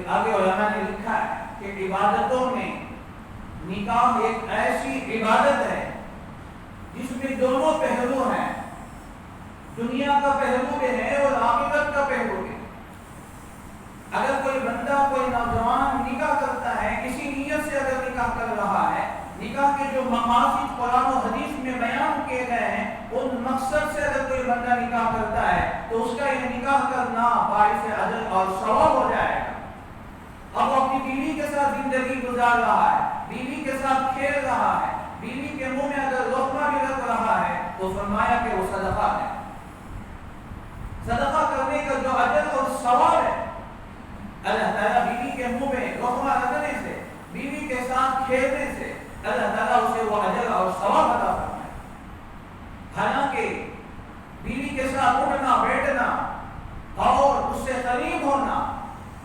آگے علماء نے لکھا ہے کہ عبادتوں میں نکاح ایک ایسی عبادت ہے جس میں دونوں پہلو ہیں، دنیا کا پہلو بھی ہے اور آخرت کا پہلو بھی ہے۔ اگر کوئی بندہ، کوئی نوجوان نکاح کرتا ہے، کسی نیت سے اگر نکاح کر رہا ہے، نکاح کے جو مقاصد قرآن و حدیث میں بیان کیے گئے ہیں ان مقصد سے اگر کوئی بندہ نکاح کرتا ہے تو اس کا یہ نکاح کرنا باعث اجر اور ثواب ہو جائے گا۔ اب وہ اپنی بیوی کے ساتھ زندگی گزار رہا ہے، بیوی کے ساتھ کھیل رہا ہے، بیوی کے منہ میں اگر لقمہ بھی رکھ رہا ہے تو فرمایا کہ وہ صدقہ ہے۔ صدقہ کرنے کا جو اجر اور ثواب ہے، اللہ تعالیٰ بیوی کے منہ میں لقمہ رکھنے سے، بیوی کے ساتھ کھیلنے سے اللہ تعالیٰ اسے وہ اجر اور ثواب عطا فرمائے۔ حالانکہ بیوی کے ساتھ اٹھنا بیٹھنا اور اس سے قریب ہونا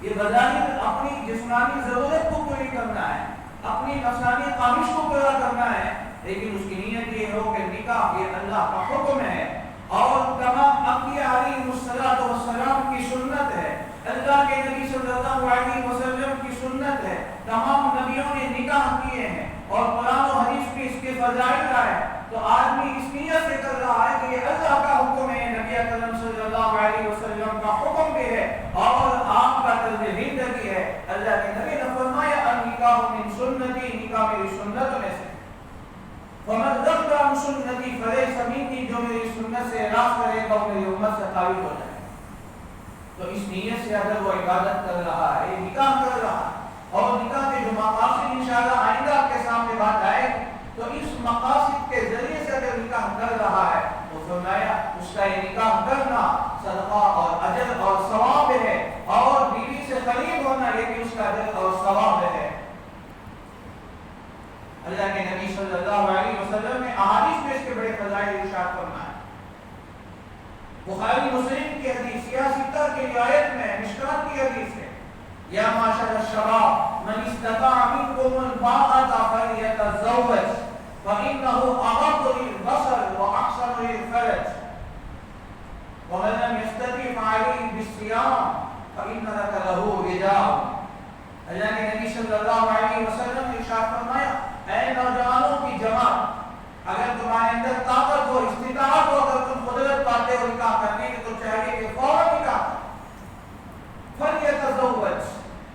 یہ بظاہر اپنی جسمانی ضرورت کو پوری کرنا ہے، اپنی نفسانی خواہش کو پورا کرنا ہے، لیکن اس کی نیت یہ ہو کہ نکاح یہ اللہ کا حکم ہے اور تمام انبیاء علیہ السلام کی سنت ہے، اللہ کے نبی صلی اللہ علیہ وسلم کی سنت ہے، تمام نبیوں نے نکاح کیے ہیں اور قرآن و حدیث بھی اس کے فضائل کا ہے، تو آدمی اس نیت سے کر رہا ہے کہ یہ اللہ کا حکم ہے، نبی اکرم صلی اللہ علیہ وسلم کا حکم بھی ہے اور آپ کا طرز زندگی ہے۔ اللہ کے نبی نے فرمایا النکاح من سنتی، نکاح میری سنت میں سے، فمن رغب عن سنتی فلیس منی، جو میری سنت سے اعراض کرے گا وہ میری امت سے خارج ہو جائے۔ تو اس نیت سے اگر وہ عبادت کر رہا ہے، نکاح کر رہا ہے اور نکاح کے جو مقاصد انشاءاللہ آئندہ آپ کے سامنے بات آئے، تو اس مقاصد کے ذریعے سے اگر نکاح کر رہا ہے تو فرمایا اس کا یہ نکاح کرنا صدقہ اور اجر اور ثواب ہے، اور بیوی سے قریب ہونا یہ بھی اس کا اجر اور ثواب ہے۔ اللہ کے نبی صلی اللہ علیہ وسلم نے احادیث میں اس کے بڑے فضائل ارشاد فرمائے۔ بخاری مسلم کی حدیث، سیاہ کی روایت میں مشکات کی حدیث ہے، یا معاشر الشباب من استطاع منکم الباءۃ فلیتزوج فإنه أغض للبصر وأحسن للفرج ومن لم يستطع فعليه بالصيام فإن لك له وجاء۔ اللہ کے نبی صلی اللہ علیہ وسلم نے ارشاد فرمایا، اے نوجوانوں کی جماعت، اگر تمہارے اندر طاقت ہو، استطاعت ہو، اگر تم قدرت پاتے ہو نکاح کرنے کی تو چاہیے کہ فوراً نکاح فلیتزوج،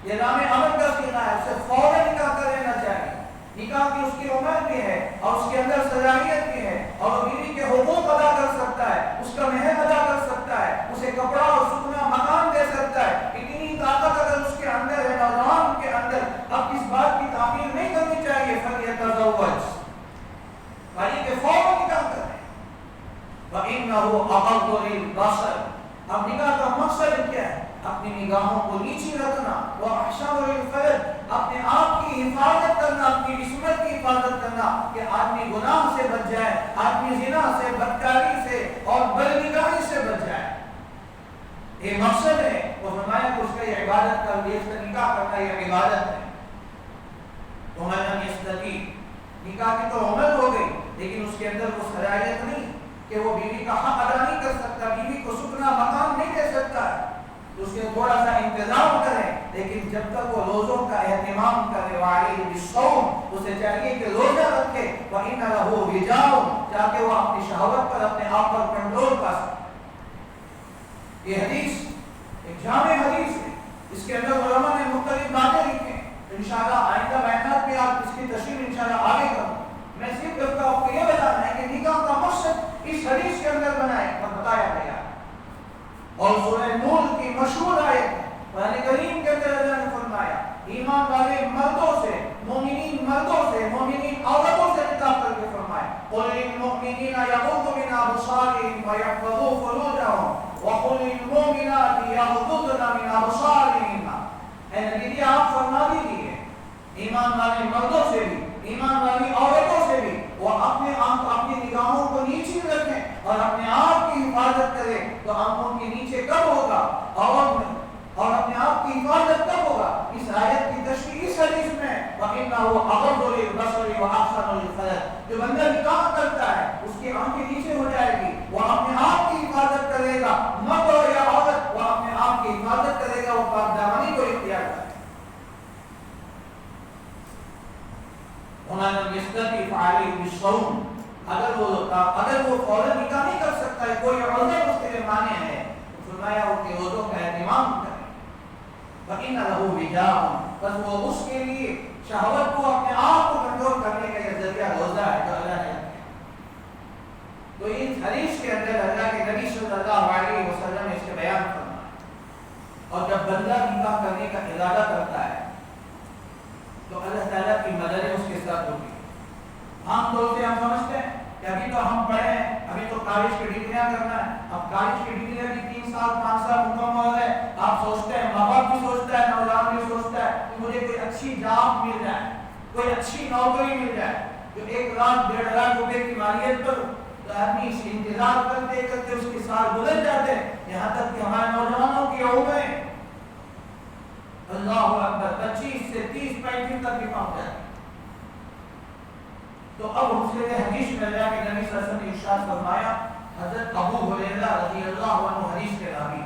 یہ نام عمل کا صیغہ ہے، اسے فوراً نکاح کر لینا چاہیے۔ نکاح کی اس کی عمر بھی ہے اور اس کے اندر صلاحیت بھی ہے اور بیوی کے حقوق ادا کر سکتا ہے، اس کا مہر ادا کر سکتا ہے، اسے کپڑا اور سکنا مکان دے سکتا ہے، اتنی طاقت اگر اس کے اندر ہے، نوجوان کے اندر، اب اس بات کی تعمیل نہیں کرنی چاہیے فلیتزوج، بھائی کہ فوراً نکاح کریں۔ وَإِنَّهُ أَغَضُّ لِلْبَصَرِ، اب نکاح کا مقصد کیا ہے؟ اپنی نگاہوں کو نیچی رکھنا، وَأَحْسَنُ لِلْفَرْجِ، اپنے آپ کی حفاظت کرنا، اپنی عصمت کی حفاظت کرنا کہ آدمی گناہ سے بچ جائے، آدمی زنا سے، بدکاری سے اور بدنگاہی سے بچ جائے، یہ مقصد ہے۔ تو فرمایا کہ اس کا یہ عبادت کر لیا، اس کا نکاح کرنا یہ عبادت ہے۔ تو میں استطیع، نکاح کی تو عمر ہو گئی لیکن اس کے اندر وہ صلاحیت نہیں کہ وہ بیوی کا حق ادا نہیں کر سکتا، بیوی کو سکنا مکان نہیں دے سکتا ہے، تو اس کے تھوڑا سا انتظام کریں، لیکن جب تک وہ روزوں کا اہتمام کرے، وعلیہ بالصوم، اسے چاہیے کہ روزہ رکھے، وَإِنَّ لَهُ وِجَاءٌ، تاکہ وہ اپنی شہوت پر، اپنے آپ پر کنٹرول پا سکے۔ یہ حدیث ایک جامع حدیث ہے، اس کے اندر علماء نے مختلف باتیں لکھی ہیں، انشاءاللہ آئندہ بیانات میں آپ اس کی تشریح انشاءاللہ آگے کروں۔ میں صرف آپ کو یہ بتانا ہے کہ نکاح کا مقصد اس حدیث کے اندر بتایا گیا ہے، اور سورہ نور کی مشہور آیت ہے، قرآن کریم کے اندر اللہ نے فرمایا ایمان والے مردوں سے، مومنین مردوں سے، مومنین عورتوں سے خطاب کر کے فرمایا قُلْ لِلْمُؤْمِنِينَ يَغُضُّوا مِنْ أَبْصَارِهِمْ وَيَحْفَظُوا فُرُوجَهُمْ وَقُلْ لِلْمُؤْمِنَاتِ يَغْضُضْنَ مِنْ أَبْصَارِهِنَّ، اے نبی آپ فرما دیجیے ایمان والے مردوں سے بھی، ایمان والی عورتوں سے بھی وہ اپنے نگاہوں کو نیچے رکھیں اور اپنے آپ کی حفاظت کریں۔ تو آنکھوں کے نیچے کب ہوگا اور اپنے آپ کی حفاظت کب ہوگا؟ اس آیت کی تشریح اس حدیث میں وَإِنَّهُ أَغَضُّ لِلْبَصَرِ وَأَحْسَنُ لِلْفَرْجِ، جو بندہ نکاح کرتا ہے اس کی آنکھیں نیچے ہو جائے گی، وہ اپنے آپ کی حفاظت کرے گا، مرد ہو یا عورت وہ اپنے آپ کی حفاظت کرے گا، وہ پاک دامنی کو اختیار کرے گا۔ وَمَنْ لَمْ يَسْتَطِعْ فَعَلَيْهِ بِالصَّوْمِ اگر وہ فوراً نکاح نہیں کر سکتا ہے، کوئی عذر اس کے لیے مانع ہے، تو فرمایا ان کے روزوں کا اہتمام کرے. فَإِنَّ لَهُ وِجَاءٌ، بس وہ اس کے لیے شہوت کو اپنے آپ کو کنٹرول کرنے کا یہ ذریعہ روزہ ہے جو اللہ نے رکھا. تو اس حدیث کے اندر اللہ کے نبی صلی اللہ علیہ وسلم نے اس کے بیان فرمایا. اور جب بندہ نکاح کرنے کا ارادہ کرتا ہے تو اللہ تعالیٰ کی مدد اس کے ساتھ ہوگی. عام طور سے ہم سمجھتے ہیں کہ ابھی تو ہم پڑھے ہیں، ابھی تو کالج کی ڈگریاں کرنا ہے، اب کالج کی ڈگریاں بھی 3 سال 5 سال مکمل ہے. آپ سوچتے ہیں، ماں باپ بھی سوچتا ہے، نوجوان بھی سوچتا ہے کہ مجھے کوئی اچھی جاب مل جائے، کوئی اچھی نوکری مل جائے جو 1 لاکھ 1.5 لاکھ روپے کی مالیت پر. تو آدمی اس انتظار کرتے کرتے اس کے سال گزر جاتے ہیں، یہاں تک کہ ہمارے نوجوانوں کی عمریں اللہ اکبر 25 سے 30 35 تک بھی پہنچ جاتی. تو اب حضرت حدیث میں اللہ کے نبی صلی اللہ علیہ وسلم نے ارشاد فرمایا، حضرت ابو ہریرہ رضی اللہ عنہ حدیث کے راوی،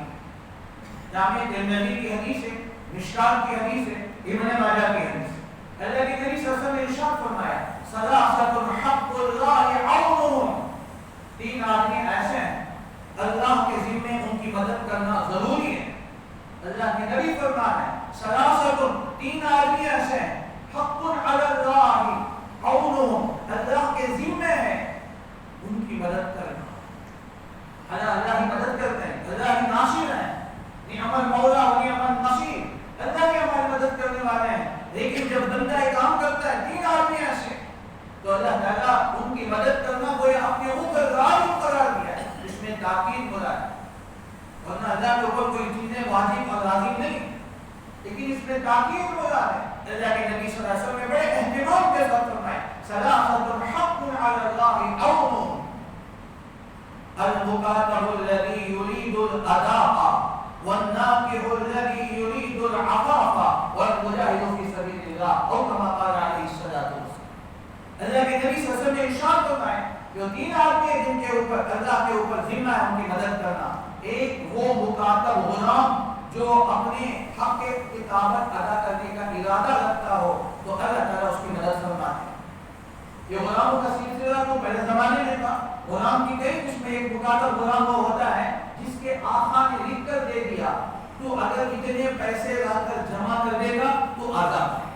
جامع ترمذی کی حدیث ہے، مشکات کی حدیث ہے، ابن ماجہ کی حدیث ہے. اللہ کے نبی صلی اللہ علیہ وسلم نے ارشاد فرمایا، ثلاثۃ حق اللہ عونهم، 3 آدمی ایسے ہیں اللہ کے ذمے ان کی مدد کرنا ضروری ہے. اللہ کے نبی فرمایا ہے ثلاثۃ، 3 آدمی ایسے ہیں حق علی اللہ عونهم، اللہ کے ذمے ہے ان کی مدد کرنا. اللہ کی مدد کرتے ہیں، اللہ کی ناصر ہیں، نعم المولا و نعم النصیر، اللہ کی ہماری مدد کرنے والے ہیں. لیکن جب بندہ ایک کام کرتا ہے 3 آدمی ایسے، تو اللہ تعالیٰ ان کی مدد کرنا وہ اپنے اوپر راضی قرار دیا ہے، اس میں تاکید ہو رہا ہے. ورنہ اللہ کے اوپر کوئی چیزیں واجب اور لازم نہیں، لیکن اس میں تاکید ہو رہا ہے. اللہ کے نبی صلی اللہ علیہ وسلم نے بڑے اہتمام کے ساتھ فرمایا ثلاثۃ حق علی اللہ عونهم، المکاتب الذی یرید الاداء والناکح الذی یرید العفاف والمجاہد فی سبیل اللہ، اور کما قال علیہ الصلوۃ والسلام. اللہ کے نبی صلی اللہ علیہ وسلم نے ارشاد فرمایا جو 3 آدمی ہیں جن کے اوپر اللہ کے اوپر ذمہ ہے ان کی مدد کرنا. ایک وہ مکاتب غلام جو اپنے حق کتابت ادا کرنے کا ارادہ رکھتا ہو تو اللہ تعالیٰ اس کی مدد فرماتا ہے. یہ غلاموں کا سلسلہ تو پہلے زمانے میں تھا. غلام کی کئی قسمیں، ایک مکاتب غلام وہ ہوتا ہے جس کے آقا نے لکھ کر دے دیا تو اگر اتنے پیسے لا کر جمع کر دے گا تو آزاد ہے.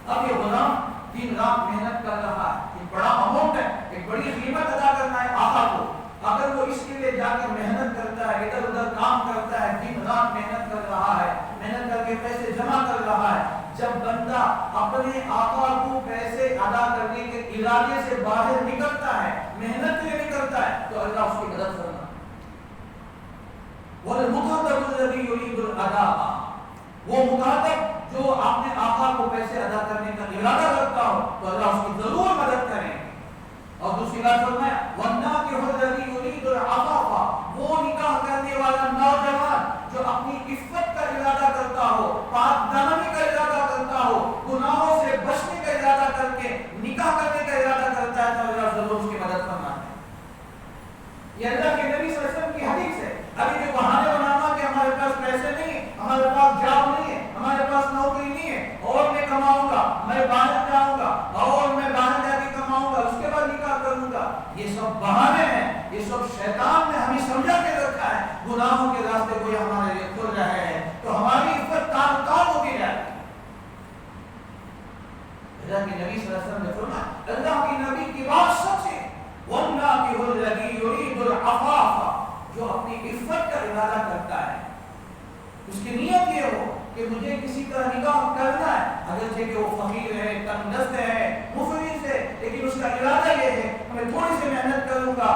اب یہ غلام دن رات محنت کر رہا ہے، ایک بڑا اماؤنٹ ہے، ایک بڑی قیمت ادا کرنا ہے آقا کو. اگر وہ اس کے لیے جا کر محنت کرتا ہے، ادھر ادھر کام کرتا ہے، دن رات محنت کر رہا ہے، محنت کر کے پیسے جمع کر رہا ہے، جب بندہ اپنے آقا کو پیسے ادا کرنے کے ارادے سے باہر نکلتا ہے، محنت کے لیے نکلتا ہے، تو اللہ اس کی مدد کرنا. وَالْمُكَاتَبُ الَّذِي يُرِيدُ الْأَدَاءَ، وہ مکاتب جو اپنے آقا کو پیسے ادا کرنے کا ارادہ رکھتا ہو تو اللہ اس کی ضرور مدد کرے. اور دوسری بات فرمایا وَالنَّاكِحُ الَّذِي يُرِيدُ الْعَفَافَ، وہ نکاح کرنے والا نوجوان جو اپنی عفت کا ارادہ کرتا ہو، پاک دامنی کا ارادہ کرتا ہو، گناہوں سے بچنے کا ارادہ کر کے نکاح کرنے کا ارادہ کرتا ہے تو اللہ ضرور اس کی مدد فرماتا ہے. یہ اللہ کے نبی صلی اللہ علیہ وسلم کی حدیث ہے. ابھی جو بہانے بنانا کہ ہمارے پاس پیسے نہیں ہیں، ہمارے پاس جاب نہیں ہے، ہمارے پاس نوکری نہیں ہے، اور میں کماؤں گا، میں باہر جاؤں گا اور میں باہر جا کے کماؤں گا، اس کے بعد نکاح کروں گا، یہ سب بہانے ہیں. یہ سب شیطان نے ہمیں سمجھا کے رکھا ہے. گناہوں کے راستے کوئی ہمارے لیے کھل رہے ہیں تو ہماری عزت تام ہوتی جائے. اللہ کے نبی صلی اللہ علیہ وسلم نے فرمایا، اللہ کے نبی کی بات سچ ہے، وَالنَّاكِحُ الَّذِي يُرِيدُ الْعَفَافَ، جو اپنی عفت کا ارادہ کرتا ہے، اس کی نیت یہ ہو کہ مجھے کسی طرح نکاح کرنا ہے، اگرچہ کہ وہ فقیر ہے، تنگ دست ہے، مفلس ہے، لیکن اس کا ارادہ یہ ہے میں تھوڑی سی محنت کروں گا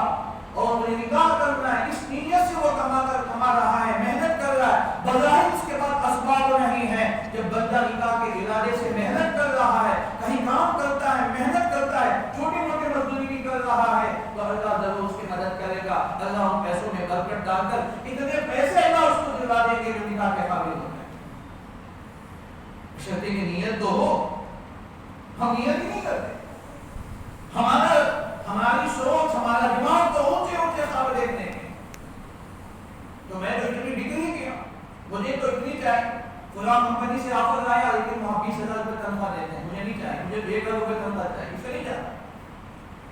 اور مجھے نکاح کرنا ہے. اس نیت سے وہ کما رہا ہے، محنت کر رہا ہے، بظاہر اس کے بعد اسباب نہیں ہے. جب بندہ نکاح کے ارادے سے محنت کر رہا ہے، کہیں کام کرتا ہے، محنت کرتا ہے، چھوٹی موٹی مزدوری بھی کر رہا ہے، تو اللہ ضرور اس کی مدد کرے گا. اللہ ان پیسوں میں برکت ڈال کر اتنے پیسے اللہ اس کو دلوا دے گے جو نکاح کے قابل ہوتا ہے. شرطی کی نیت تو ہو، ہم نیت ہی نہیں کرتے. ہماری سوچ، ہمارا دماغ تو اونچے اونچے خواب دیکھنے ہیں. تو میں جو اتنی ڈگری کیا، مجھے تو اتنی چاہیے، فلاں کمپنی سے آفر آیا لیکن وہ 20,000 روپے تنخواہ دیتے ہیں، مجھے نہیں چاہیے. چاہیے، مجھے 1,000 روپے تنخواہ چاہیے، اس سے نہیں جاتا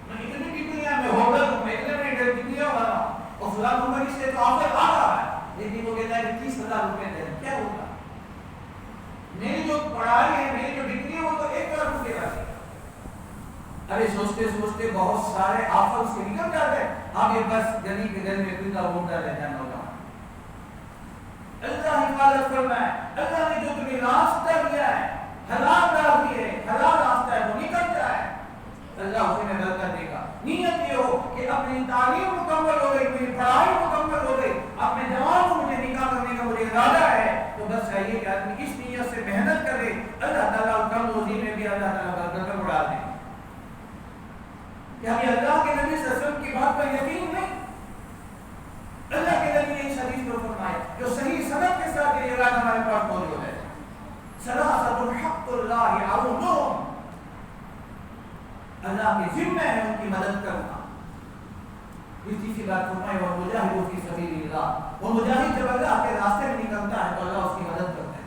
میں اتنی ڈگریاں میں ہولڈر ہوں، میں اتنے بڑے ڈگریاں والا ہوں اور فلاں کمپنی سے تو آفر آ رہا ہے، لیکن وہ کہتا ہے کہ 30,000 روپے دے، کیا ہوگا؟ میری جو پڑھائی ہے، میری جو ڈگری ہے وہ تو 1,000 روپے والی ہے۔ ارے سوچتے سوچتے بہت سارے آفر سے نکل جاتے ہیں، اب یہ بس گلی کے گھر میں پتا گھومتا رہتا ہے نوجوان۔ اللہ حفاظت فرمائے، اللہ نے جو تمہیں راستہ دیا ہے، حلال راہ دی ہے، حلال راستہ ہے، وہ نکل جائے، اللہ اس میں برکت دے گا۔ نیت یہ ہو کہ اپنی تعلیم مکمل ہو گئی، میری پڑھائی مکمل ہو گئی، اپنے جوان کو مجھے نکاح کرنے کا مجھے ارادہ ہے، تو بس چاہیے کہ آدمی اس نیت سے محنت کرے، اللہ تعالیٰ کم روزی میں بھی اللہ تعالیٰ برکت اڑا دے۔ کہ ہمیں اللہ کے نبی صلی اللہ علیہ وسلم کی بات پر یقین نہیں؟ اللہ کے نبی نے اس حدیث کو فرمایا جو صحیح سند کے ساتھ یہ اعلان ہمارے پاس موجود ہے، ثلاثۃ حق اللہ عونہم، اللہ کے ذمہ ہے ان کی مدد کرنا۔ تیسری بات فرمائی وَمُجَاهِدُ فِي سَبِيلِ اللَّهِ، وہ مجاہد جب اللہ کے راستے میں نکلتا ہے تو اللہ اس کی مدد کرتا ہے۔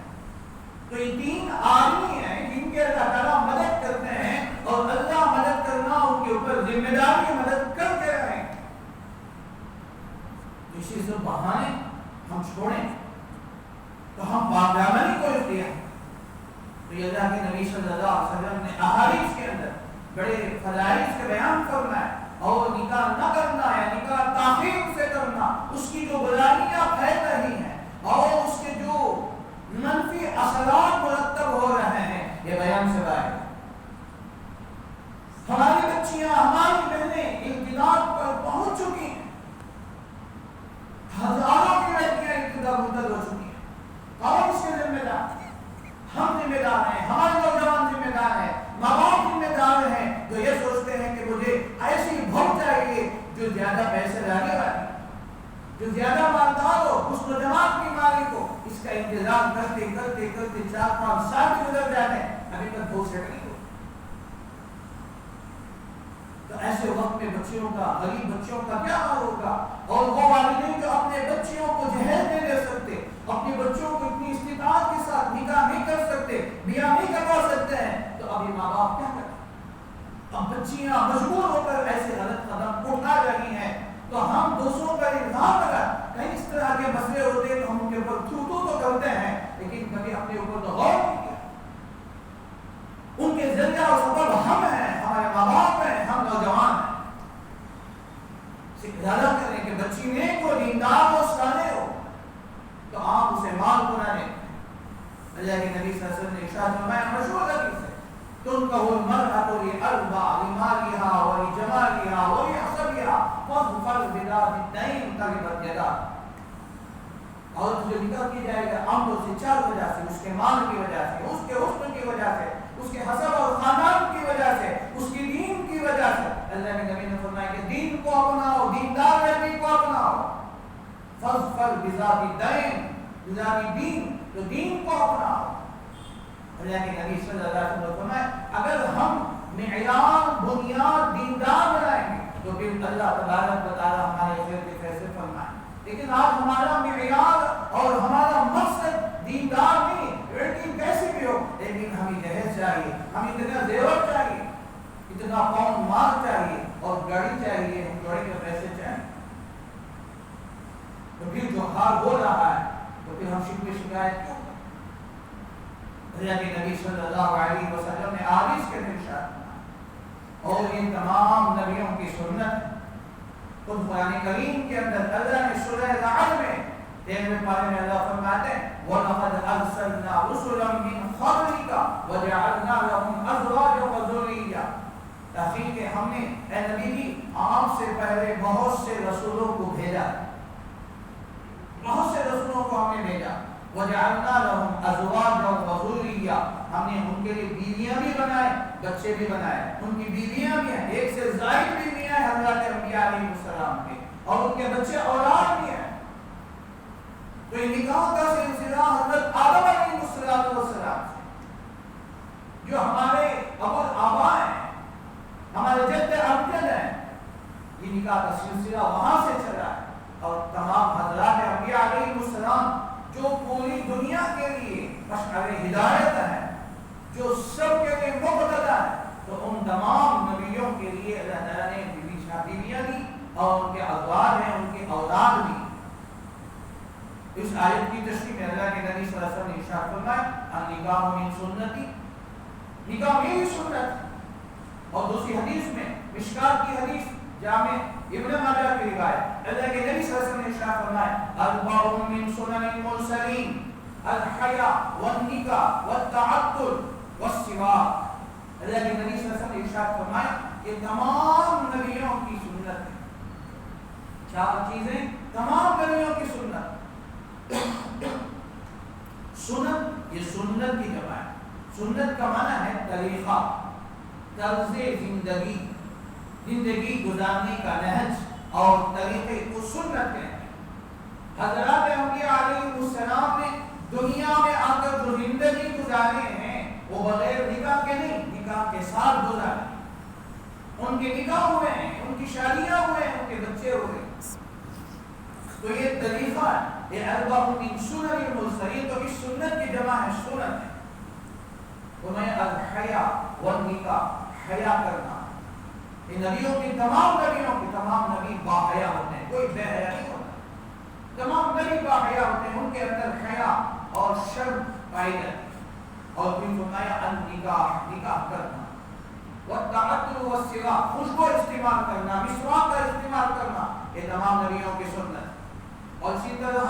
تو یہ 3 آدمی ہیں جن کے اللہ تعالیٰ مدد کرتے ہیں اور اللہ مدد کرنا ان کے اوپر ذمہ داری، مدد کرتے رہیں۔ اسی سے بہانے ہم چھوڑیں تو ہم باغامنی کو اختیار۔ تو یہ اللہ کے نبی صلی اللہ علیہ وسلم نے احادیث کے اندر بڑے فضائل کے بیان کرنا ہے، اور نکاح نہ کرنا ہے، نکاح تاخیر سے کرنا، اس کی جو برائیاں پھیل رہی ہیں اور اس کے جو منفی اثرات مرتب ہو رہے ہیں، یہ بیان سے باہر۔ ہماری بچیاں، ہماری بہنیں امتداد پر پہنچ چکی ہیں، ہزاروں کی لڑکیاں امتداد مرتد ہو چکی ہیں۔ کون اس کے ذمہ دار؟ ہم ذمہ دار ہیں، ہمارے نوجوان ذمہ دار ہیں، ماں باپ ذمہ دار ہیں جو یہ سوچتے ہیں کہ مجھے ایسی بہو چاہیے جو زیادہ پیسے لانے والی، جو زیادہ مالدار ہو، اس نوجوان کی مالک ہو۔ اس کا انتظار کرتے کرتے کرتے 4-5 سال گزر جاتے ہیں، ابھی تک بہو سیٹ نہیں ہو۔ تو ایسے وقت میں بچیوں کا، غریب بچوں کا کیا حال ہوگا؟ اور وہ والدین جو اپنے بچیوں کو جہیز نہیں دے سکتے، اپنے بچوں کو اتنی استطاعت کے ساتھ نکاح نہیں کر سکتے، بیاہ نہیں کروا سکتے ہیں، تو ابھی ماں باپ کیا کریں؟ اب بچیاں مجبور ہو کر ایسے غلط قدم اٹھا رہی ہیں، تو ہم دوسروں پر الزام لگا، کہیں اس طرح کے مسئلے ہوتے ہیں تو ہم ان کے اوپر تو کرتے ہیں، لیکن کبھی اپنے اوپر تو غور نہیں کیا۔ ان کے ذریعہ اور سبب ہم ہیں، ہمارے ماں باپ ہیں، ہم نوجوان ہیں۔ ارادہ کریں کہ بچی نیک ہو، دیندار ہو، صالح ہو، تو آپ اسے مال کو نہ دیں۔ اللہ کے نبی صلی اللہ علیہ وسلم نے ارشاد فرمایا مشہور حدیث ہے، تنكح المرأة لأربع لمالها ولجمالها ولحسبها فاظفر بذات الدين تربت يداك۔ عورت جو نکاح کی جائے گا عام طور سے 4 وجہ سے، اس کے مال کی وجہ سے، اس کے حسن کی وجہ سے، اس کے حسب اور خاندان کی وجہ سے، اس کی دین کی وجہ سے۔ اللہ کے نبی نے فرمایا کہ دین کو اپناؤ، دیندار لڑکی کو اپناؤ۔ فاظفر بذات الدين، بذات الدین، تو دین کو اپناؤ۔ اللہ کے نبی صلی اللہ علیہ وسلم نے فرمایا اگر ہم معیار بنیاد دیندار بنائیں گے تو پھر اللہ تبارک و تعالی ہمارے خیر کے فیصلے فرمائیں۔ لیکن آج ہمارا معیار اور ہمارا مقصد دیندار نہیں، لڑکی کیسی بھی ہو، لیکن ہمیں جہیز چاہیے، ہمیں اتنا زیور چاہیے، اتنا پاؤنڈ مال چاہیے اور گاڑی چاہیے، ہم گاڑی کے پیسے چاہیے۔ تو پھر جو حال ہو رہا ہے تو پھر ہم شکایت کیوں؟ اللہ کے نبی صلی اللہ علیہ وسلم نے حدیث کے ارشاد اور یہ تمام نبیوں کی سنت۔ خود قرآن کریم کے اندر اللہ نے سورہ رعد میں 13ویں پارے میں اللہ فرماتے ہیں وَلَقَدْ أَرْسَلْنَا رُسُلًا مِّن قَبْلِكَ وَجَعَلْنَا لَهُمْ أَزْوَاجًا وَذُرِّيَّةً۔ تحقیق کہ ہم نے اے نبی جی آپ سے پہلے بہت سے رسولوں کو بھیجا، بہت سے رسولوں کو ہم نے بھیجا۔ وَجَعَلْنَا لَهُمْ أَزْوَاجًا وَذُرِّيَّةً، ہم نے ان کے لیے بیویاں بھی بنائے، بچے بھی بنائے۔ ان کی بیویاں بھی ہیں، 1 سے زائد بیویاں ہیں حضرات انبیاء علیہ السلام کے، اور ان کے بچے اولاد بھی ہیں۔ تو یہ نکاح کا سلسلہ حضرت آدم علیہ السلام سے، جو ہمارے ابو الآباء ہیں، ہمارے جد امجد ہیں، یہ نکاح کا سلسلہ وہاں سے چلا ہے۔ اور تمام حضرات انبیاء علیہ السلام جو پوری دنیا کے لیے مشعل ہدایت ہیں، جو سب کے لیے مقتدیٰ تمام نبیوں کے لیے اللہ تعالیٰ نے بیویاں دی اور ان کے ازواج ہیں، ان کے اولاد بھی۔ اس آیت کی تشریح میں اللہ کے نبی صلی اللہ علیہ وسلم نے ارشاد فرمایا النکاح من سنتی، نکاح میری سنت ہے۔ اور دوسری حدیث میں مشکات کی حدیث جامع ابن ماجہ کی روایت اللہ کے نبی صلی اللہ علیہ وسلم نے ارشاد فرمایا اربع من سنن المرسلین الحیا والنکاح والتعطر والسواک۔ اللہ کے نبی صلی اللہ علیہ وسلم نے ارشاد فرمایا یہ تمام نبیوں کی سنت ہے۔ چار چیزیں تمام نبیوں کی سنت۔ سنت یہ سنت کی جمع ہے۔ سنت کا معنی ہے طریقہ، طرز زندگی، زندگی گزارنے کا نہج اور طریقے کو سنت کہتے ہیں۔ حضرات انبیاء علیہ السلام نے دنیا میں آ کر جو زندگی گزارے ہیں وہ بغیر نکاح کے نہیں، نکاح کے ساتھ گزارے۔ ان کے نکاح ہوئے ہیں، ان کی شادیاں ہوئے ہیں، ان کے بچے ہوئے۔ تو یہ طریقہ ہے، یہ اربع من سنن المرسلین، تو اس سنت کی جمع ہے سنت ہے۔ تو میں الحیا والنکاح، حیا کرنا، یہ نبیوں کی تمام نبی باحیا ہوتے ہیں، کوئی بے حیا نہیں ہوتا۔ تمام نبی باحیا ہوتے ہیں، ان کے اندر حیا اور شرم پائی جاتی ہے۔ اور پھر فرمایا النکاح، نکاح کرنا، والتعطر والسواک، خوشبو استعمال کرنا، مسواک کا استعمال کرنا، یہ تمام نبیوں کی سنت۔ اور اسی طرح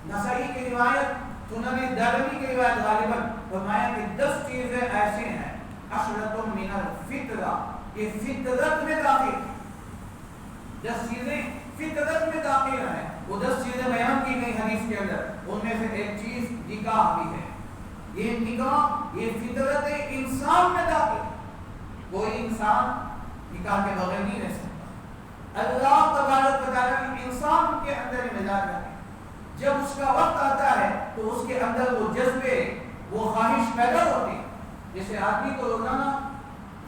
نسائی کی روایت، سنن دارمی کی روایت غالباً فرمایا کہ 10 چیزیں ایسے ہیں عشرۃ من الفطرہ، یہ فطرت میں داخل ہیں۔ 10 چیزیں فطرت میں داخل ہیں۔ وہ 10 چیزیں بیان کی گئی حدیث کے اندر، ان میں سے ایک چیز نکاح بھی ہے۔ یہ نکاح یہ فطرت انسان میں داخل ہے۔ کوئی انسان نکاح کے بغیر نہیں رہ سکتا۔ اللہ تبارک و تعالیٰ نے انسان کے اندر مزاج رکھے، جب اس کا وقت آتا ہے تو اس کے اندر وہ جذبے، وہ خواہش پیدا ہوتی ہے۔ جیسے آدمی کو روزانہ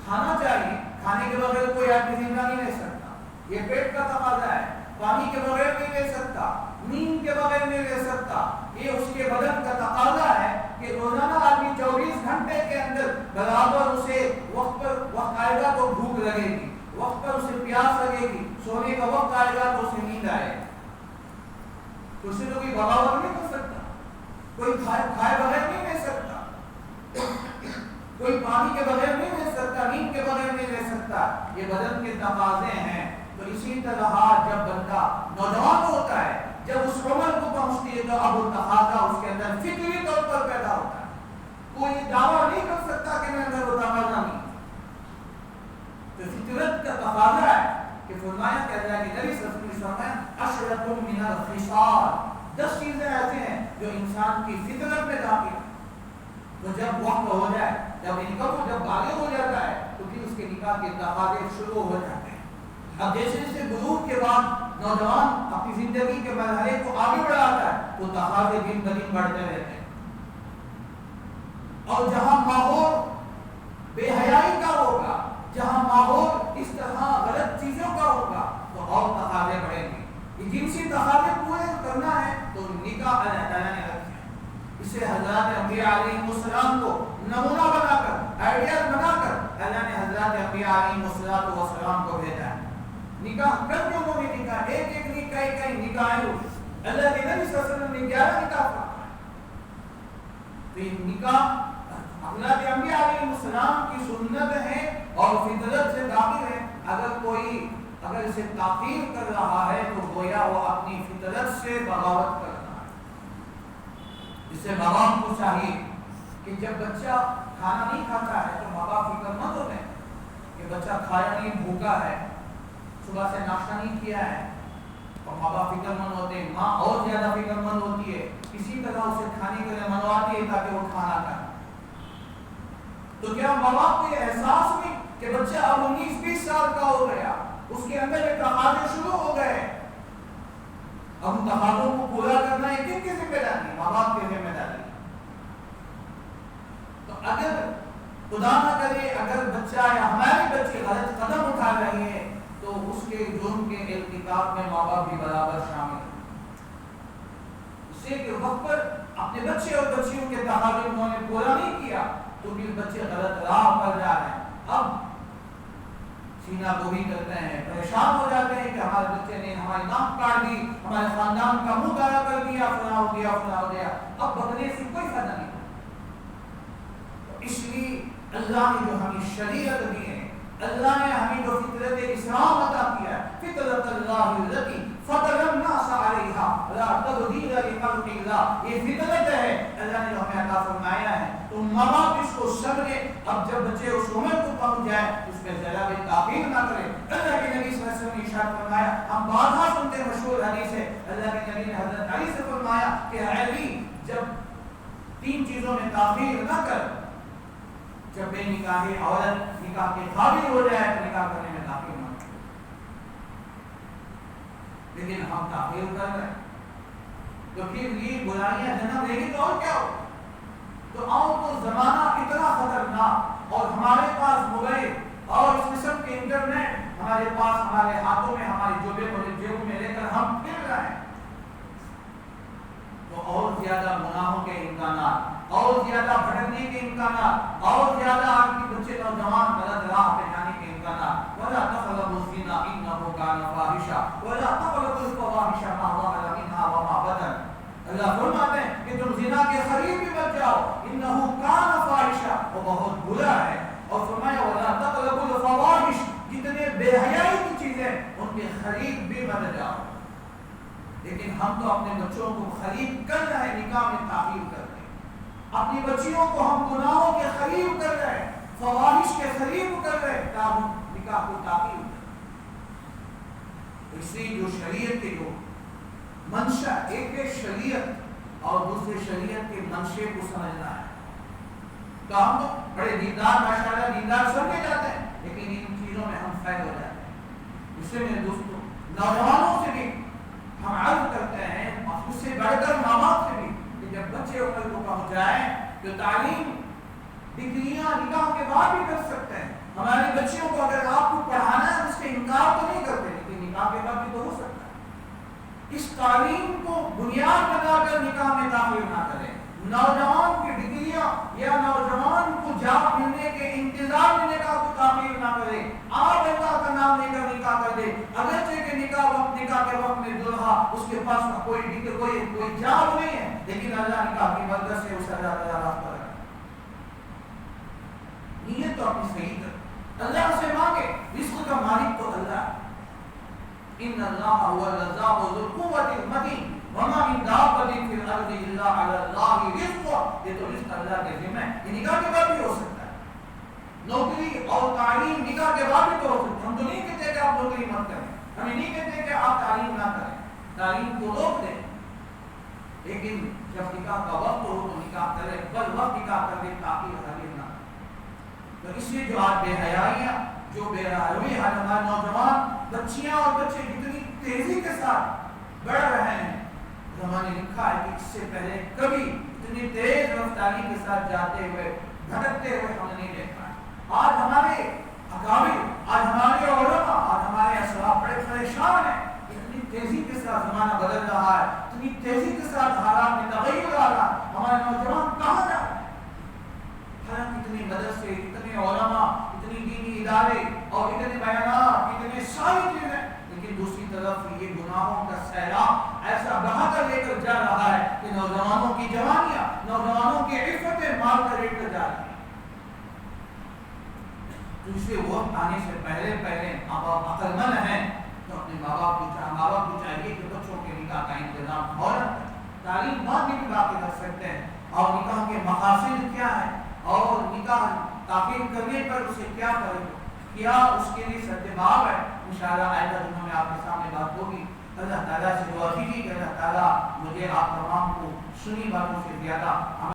کھانا چاہیے، کھانے کے بغیر کوئی آدمی زندہ نہیں رہ سکتا، یہ پیٹ کا تقاضا ہے۔ پانی کے بغیر نہیں رہ سکتا، نیند کے بغیر نہیں رہ سکتا، یہ اس کے بدن کا تقاضا ہے کہ روزانہ آدمی 24 گھنٹے کے اندر برابر اسے وقت آئے گا تو بھوک لگے گی، وقت پر اسے پیاس لگے گی، سونے کا وقت آئے گا تو اسے نیند آئے گی۔ تو اسے تو کوئی بغاوت نہیں کر سکتا، کوئی کھائے بغیر نہیں رہ سکتا، کوئی پانی کے بغیر نہیں رہ سکتا، نیند کے بغیر نہیں رہ سکتا۔ یہ بدن کے تقاضے ہیں۔ تو اسی طرح جب بندہ نوجوان ہوتا ہے، جب اس عمر کو پہنچتی ہے تو اب وہ تقاضا اس کے اندر فطری طور پر پیدا ہوتا ہے۔ کوئی دعویٰ نہیں کر سکتا کہ میرے اندر وہ تقاضا نہیں۔ تو فطرت کا تقاضا ہے کہ فرمایا کہ اللہ کے نبی صلی اللہ علیہ وسلم نے عشرۃ من الخصال، 10 چیزیں ایسے ہیں جو انسان کی فطرت میں داخل ہیں۔ تو جب وقت ہو جائے، جب بالغ ہو جاتا ہے تو پھر اس کے نکاح کے تقاضے شروع ہو جاتے ہیں۔ اب جیسے جیسے بلوغ کے بعد نوجوان اپنی زندگی کے مرحلے کو آگے بڑھاتا ہے تو تقاضے دن بدن بڑھتے رہتے ہیں۔ اور جہاں ماحول بے حیائی کا ہوگا، جہاں ماحول اس طرح غلط چیزوں کا ہوگا تو اور تقاضے بڑھیں گے۔ یہ جنسی تقاضے پورے کرنا ہے تو نکاح اللہ تعالیٰ نے رکھے ہیں۔ اسے حضرات انبیاء علیہ السلام کو نمونہ بنا کر، آئیڈیل بنا کر اللہ نے حضرات انبیاء علیہ السلام کو بھیجا ہے۔ نکاح کر کے انہوں نے نکاح ایک نکاح ہوئی۔ اللہ کے نبی صلی اللہ علیہ وسلم نے 11 نکاح فرمائے۔ تو یہ نکاح حضرات انبیاء علیہ السلام کی سنت ہے اور فطرت سے داخل ہے۔ اگر اسے تاخیر کر رہا ہے تو گویا وہ اپنی فطرت سے بغاوت کر رہا ہے۔ اس سے ماں باپ کو چاہیے کہ جب بچہ کھانا نہیں کھاتا ہے تو ماں باپ فکر مند ہوتے ہیں کہ بچہ کھایا نہیں، بھوکا ہے، صبح سے ناشتہ نہیں کیا ہے، اور ماں باپ فکر مند ہوتے ہیں۔ ماں اور زیادہ فکر مند ہوتی ہے، اسی طرح اسے کھانے کے لیے منواتی ہے تاکہ وہ کھانا کھائے۔ تو کیا ماں باپ کو یہ احساس ہوئی کہ بچہ اب 19-20 سال کا ہو گیا، اس کے اندر یہ تقاضے شروع ہو گئے، اب ان تقاضوں کو پورا کرنا ہے کن کی ذمہ داری؟ ماں باپ کی ذمہ داری۔ تو اگر خدا نہ کرے اگر بچہ یا ہمارے بچے غلط قدم اٹھا رہے ہیں تو اس کے جرم کے ارتکاب میں ماں باپ بھی برابر شامل ہیں۔ اس سے کہ وقت پر اپنے بچے اور بچیوں کے تقاضے انہوں نے پورا نہیں کیا تو بھی بچے غلط راہ پر جا رہے ہیں. اب سینہ گوئی کرتے ہیں, پریشان ہو جاتے ہیں کہ ہمارے بچے نے ہماری ناک کاٹ دی, ہمارے خاندان کا منہ کالا کر دیا, فلاں ہو گیا فلاں ہو گیا. اب بکنے سے کوئی فائدہ نہیں. اس لیے اللہ نے جو ہمیں شریعت دی ہے, اللہ نے ہمیں جو فطرت اسلام عطا کیا ہے, فطرت اللہ التی فطر الناس علیہا لا تبدیل لخلق اللہ, یہ فطرت ہے اللہ نے جو ہمیں عطا فرمایا ہے. تو ماں باپ اس کو سمجھے. اب جب بچے اس عمر کو پہنچ جائے اس میں ذرا بھی تاخیر نہ کرے. اللہ کے نبی صلی اللہ علیہ وسلم نے ارشاد فرمایا, ہم بارہا سنتے ہیں مشہور حدیث ہے, اللہ کے نبی نے حضرت علی سے فرمایا کہ علی جب 3 چیزوں میں تاخیر نہ کر, جب بے نکاحی عورت نکاح کے قابل ہو جائے تو نکاح کرنے میں تاخیر نہ کرے. لیکن ہم تاخیر کر رہے ہیں تو پھر یہ برائیاں جنم لے گی تو اور کیا ہو. تو آؤ تو زمانہ اتنا خطرناک, اور ہمارے پاس موبائل اور اس قسم کے انٹرنیٹ ہمارے پاس, ہمارے ہاتھوں میں, ہماری جیبوں میں لے کر ہم پھر رہے ہیں. تو اور زیادہ گناہوں کے امکانات, اور زیادہ بھٹکنے کے امکانات, اور زیادہ آپ کے بچے نوجوان غلط راہ پہ جانے کے امکانات. وَلَا تَقْرَبُوا الزِّنَا إِنَّهُ كَانَ فَاحِشًا وَلَا تَقْرَبُوا الْفَوَاحِشَ مَا ظَهَرَ مِنْهَا وَمَا بَطَنَ. اللہ فرماتے ہیں کہ تم زنا کے قریب بھی مت جاؤ, إِنَّهُ كَانَ فَاحِشًا, وہ بہت برا ہے. اور فرمایا وَلَا تَقْرَبُوا الْفَوَاحِشَ, جتنے بے حیائی کی چیزیں ان کے قریب بھی مت جاؤ. لیکن ہم تو اپنے بچوں کو قریب کر رہے ہیں, نکاح میں تاخیر کر رہے ہیں. اپنی بچیوں کو ہم گناہوں کے قریب کر رہے ہیں, فواحش کے قریب کر رہے ہیں, تاہم نکاح کو تاخیر کر رہے ہیں. اس لیے جو شریعت کے جو منشا, ایک ہے شریعت اور دوسرے شریعت کے منشے کو سمجھنا ہے. تو ہم تو بڑے دیندار, ماشاءاللہ دیندار سمجھے جاتے ہیں, لیکن ان چیزوں میں ہم فیل ہو جاتے ہیں. اس سے میرے دوستوں, نوجوانوں سے بھی ہم عرض کرتے ہیں, اس سے بڑھ کر ماں باپ سے بھی, کہ جب بچے عمر کو پہنچ جائیں تو تعلیم ڈگریاں نکاح کے بعد بھی کر سکتے ہیں. ہمارے بچیوں کو اگر آپ کو پڑھانا ہے اس کے انکار تو نہیں کرتے, لیکن نکاح کے بعد بھی تو ہو سکتا ہے. اس تعلیم کو بنیاد بنا کر نکاح میں داخل نہ کریں. نوجوان کی ڈگریاں یا نوجوان کو جاب ملنے کے انتظار میں نکاح کو تعمیر نہ کرے. آپ اللہ کا نام لے کر نکاح کر دے, اگرچہ کہ نکاح کے وقت میں دلہا اس کے پاس کوئی جاب نہیں ہے, لیکن اللہ نکاح کی برکت سے اسے اللہ تعالیٰ راستہ رکھے. نیت تو اپنی صحیح کر, اللہ سے مانگے, رزق کا مالک تو اللہ ہے. ان اللہ هو الرزاق ذو القوة المتین وما من دابۃ فی الارض الا علی اللہ رزقها. یہ تو رزق اللہ کے ذمہ ہے. یہ نکاح کے بعد بھی ہو سکتا ہے. نوکری اور تعلیم نکاح کے بعد بھی تو ہو سکتا ہے. ہم تو نہیں کہتے کہ آپ نوکری مت کریں, ہم یہ نہیں کہتے کہ آپ تعلیم نہ کریں, تعلیم کو روک دیں, لیکن جب نکاح کا وقت ہو تو نکاح کریں, بل وقت نکاح کر دیں تاکہ حرام نہ. تو اس لیے جو آج بے حیائیاں, جو بے روی ہمارے نوجوان بچیاں اور بچے جتنی تیزی کے ساتھ بڑھ رہے ہیں, زمانے لکھا ہے کہ اس سے پہلے کبھی اتنی تیز رفتاری کے ساتھ جاتے ہوئے, بھٹکتے ہوئے ہم نے نہیں دیکھا ہے. آج ہمارے اکابر, آج ہمارے علماء, آج ہمارے اسلاف بڑے پریشان ہیں. اتنی تیزی کے ساتھ زمانہ بدل رہا ہے, اتنی تیزی کے ساتھ حالات میں تغیر آ رہا ہے. ہمارے نوجوان کہاں جا رہے ہیں؟ حالانکہ اتنے مدرسے, اتنے علماء, اتنی دینی ادارے اور اتنے بیانات, اتنے ساری چیزیں, لیکن دوسری طرف یہ گناہوں کا سیلاب ایسا بہا کر لے کر جا رہا ہے کہ نوجوانوں کی جوانیاں, نوجوانوں کی عفتیں مار کر لے کر جا رہی ہیں. تو اس لیے وقت آنے سے پہلے ماں باپ عقل مند ہیں تو اپنے ماں باپ کو چاہیے کہ بچوں کے نکاح کا انتظام فوراً کریں. تعلیم بعد میں بھی باقی رکھ سکتے ہیں, اور نکاح کے مقاصد کیا ہیں, اور نکاح تاخیر کرنے پر اسے کیا کرے, کیا اس کے لیے سرتباب ہے. انشاءاللہ آئندہ دنوں میں آپ کے سامنے بات ہوگی. اللہ تعالیٰ سے دعا کیجیے کہ اللہ تعالیٰ مجھے آپ تمام کو سنی باتوں سے زیادہ